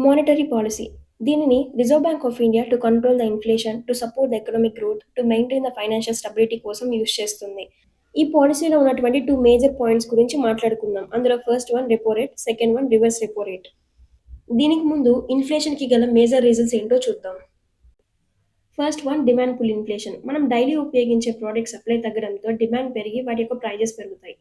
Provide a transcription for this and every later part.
Monetary policy దీనిని reserve bank of India to control the inflation, to support the economic growth, to maintain the financial stability కోసం use చేస్తుంది. ఈ పాలసీలో ఉన్నటువంటి 2 major points గురించి మాట్లాడుకుందాం. అందులో first one repo rate, second one reverse repo rate. దీనికి ముందు ఇన్ఫ్లేషన్‌కి గల మేజర్ రీజన్స్ ఏంటో చూద్దాం. First one demand pull inflation. మనం డైలీ ఉపయోగించే ప్రొడక్ట్స్ సప్లై తగ్గడంతో డిమాండ్ పెరిగి వాటి యొక్క ప్రైజెస్ పెరుగుతాయి.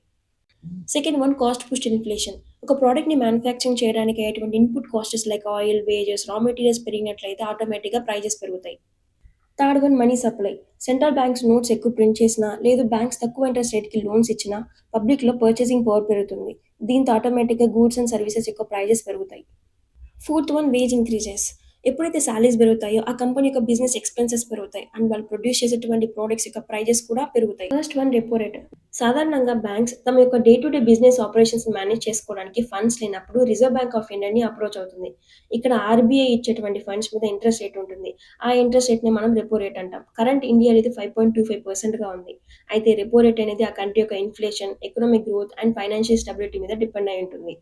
Second one cost pushed inflation. ఒక ప్రోడక్ట్‌ని మ్యానుఫ్యాక్చరింగ్ చేయడానికి అయ్యేటువంటి input costs like oil, wages, raw materials పెరిగినట్లయితే ఆటోమేటిక్‌గా ప్రైజెస్ పెరుగుతాయి. Third one money supply. Central banks notes ఎక్కువ ప్రింట్ చేసినా, లేదు బ్యాంక్స్ తక్కువ ఇంట్రెస్ట్ రేట్‌కి లోన్స్ ఇచ్చినా పబ్లిక్‌లో పర్చేసింగ్ పవర్ పెరుగుతుంది. దీంతో ఆటోమేటిక్‌గా గూడ్స్ అండ్ సర్వీసెస్ యొక్క ప్రైజెస్ పెరుగుతాయి. Fourth one wage increases. ఎప్పుడైతే సాలరీస్ పెరుగుతాయో ఆ కంపెనీ యొక్క బిజినెస్ ఎక్స్‌పెన్సెస్ పెరుగుతాయి. అండ్ వాళ్ళు ప్రొడ్యూస్ చేసేటువంటి ప్రొడక్ట్స్ యొక్క ప్రైజెస్ కూడా పెరుగుతాయి. First one repo rate. సాధారణంగా బ్యాంక్స్ తమ యొక్క డే టు డే బిజినెస్ ఆపరేషన్స్‌ని మేనేజ్ చేసుకోవడానికి ఫండ్స్ లేనప్పుడు రిజర్వ్ బ్యాంక్ ఆఫ్ ఇండియాని అప్రోచ్ అవుతుంది. ఇక్కడ ఆర్‌బీఐ ఇచ్చేటువంటి ఫండ్స్ మీద ఇంట్రెస్ట్ రేట్ ఉంటుంది. ఆ ఇంట్రెస్ట్ రేట్‌ని మనం రెపో రేట్ అంటాం. కరెంట్ ఇండియా అనేది 5.25%గా ఉంది. అయితే రెపో రేట్ అనేది ఆ కంట్రీ యొక్క inflation, economic growth and financial stability మీద డిపెండ్ అయి ఉంటుంది.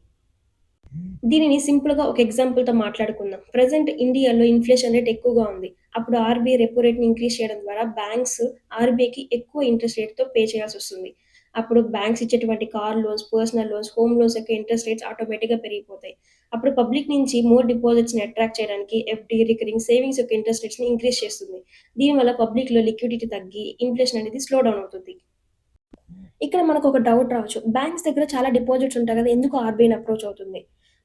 దీనిని సింపుల్‌గా ఒక ఎగ్జాంపుల్‌తో మాట్లాడుకుందాం. ప్రెజెంట్ ఇండియాలో ఇన్‌ఫ్లేషన్ రేట్ ఎక్కువగా ఉంది. అప్పుడు ఆర్‌బీఐ రెపో రేట్‌ని ఇంక్రీజ్ చేయడం ద్వారా బ్యాంక్స్ ఆర్‌బీఐకి ఎక్కువ ఇంట్రెస్ట్ రేట్‌తో పే చేయాల్సొస్తుంది. అప్పుడు బ్యాంక్స్ ఇచ్చేటువంటి car loans, personal loans, home loans యొక్క ఇంట్రెస్ట్ రేట్స్ ఆటోమేటిక్‌గా పెరిగిపోతాయి. అప్పుడు పబ్లిక్ నుంచి మోర్ డిపాజిట్స్‌ని అట్రాక్ట్ చేయడానికి ఎఫ్‌డి, రికరింగ్ సేవింగ్స్ యొక్క ఇంట్రెస్ట్ రేట్స్‌ని ఇంక్రీజ్ చేస్తుంది. దీనివల్ల పబ్లిక్‌లో లిక్విడిటీ తగ్గి ఇన్‌ఫ్లేషన్ అనేది స్లో డౌన్ అవుతుంది. ఇక్కడ మనకొక డౌట్ రావచ్చు. బ్యాంక్స్ దగ్గర చాలా డిపాజిట్స్ ఉంటాయి కదా! ఎందుకు ఆర్‌బీఐని అప్రోచ్ అవుతుంది?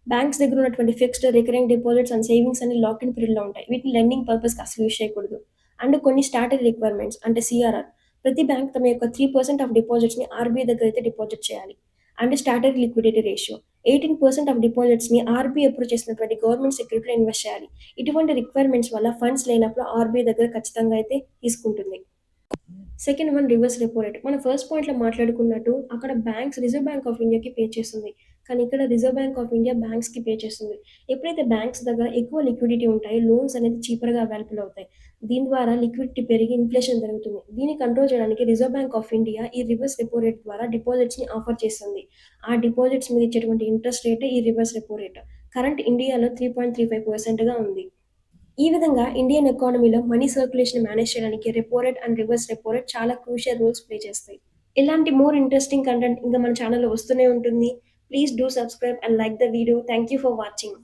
బ్యాంక్స్ దగ్గర ఉన్నటువంటి fixed, recurring deposits and savings అన్ని లాక్ ఇన్ పీరియడ్‌లో ఉంటాయి. వీటిని లెండింగ్ పర్పస్‌కి అసలు యూజ్ చేయకూడదు. అండ్ కొన్ని స్టాట్యూటరీ రిక్వైర్మెంట్స్ అంటే సీఆర్ఆర్. ప్రతి బ్యాంక్ తమ యొక్క 3% ఆఫ్ డిపాజిట్స్‌ని ఆర్‌బీఐ దగ్గర అయితే డిపాజిట్ చేయాలి. And statutory liquidity ratio. 18% of డిపాజిట్స్‌ని ఆర్‌బీఐ అప్రూవ్ చేసినటువంటి గవర్నమెంట్ సెక్యూరిటీలో ఇన్వెస్ట్ చేయాలి. ఇటువంటి రిక్వైర్మెంట్స్ వల్ల ఫండ్స్ లేనప్పుడు ఆర్‌బీఐ దగ్గర ఖచ్చితంగా అయితే తీసుకుంటుంది. Second one reverse repo rate. మన ఫస్ట్ పాయింట్‌లో మాట్లాడుకున్నట్టు అక్కడ బ్యాంక్స్ రిజర్వ్ బ్యాంక్ ఆఫ్ ఇండియాకి పే చేస్తుంది. కానీ ఇక్కడ రిజర్వ్ బ్యాంక్ ఆఫ్ ఇండియా బ్యాంక్స్‌కి పే చేస్తుంది. ఎప్పుడైతే బ్యాంక్స్ దగ్గర ఎక్కువ లిక్విడిటీ ఉంటాయో లోన్స్ అనేది చీపర్‌గా అవైలబుల్ అవుతాయి. దీని ద్వారా లిక్విడిటీ పెరిగి ఇన్‌ఫ్లేషన్ పెరుగుతుంది. దీన్ని కంట్రోల్ చేయడానికి రిజర్వ్ బ్యాంక్ ఆఫ్ ఇండియా ఈ రివర్స్ రెపో రేట్ ద్వారా డిపాజిట్స్‌ని ఆఫర్ చేస్తుంది. ఆ డిపాజిట్స్ మీద ఇచ్చేటువంటి ఇంట్రెస్ట్ రేటే ఈ రివర్స్ రెపో రేట్. కరెంట్ ఇండియాలో 3.35%గా ఉంది. ఈ విధంగా ఇండియన్ ఎకానమీలో మనీ సర్క్యులేషన్ మేనేజ్ చేయడానికి repo rate and reverse repo rate చాలా క్రూషియల్ రోల్స్ ప్లే చేస్తాయి. ఇలాంటి మోర్ ఇంట్రెస్టింగ్ కంటెంట్ ఇంకా మన ఛానల్‌లో వస్తూనే ఉంటుంది. Please do subscribe and like the video. Thank you for watching.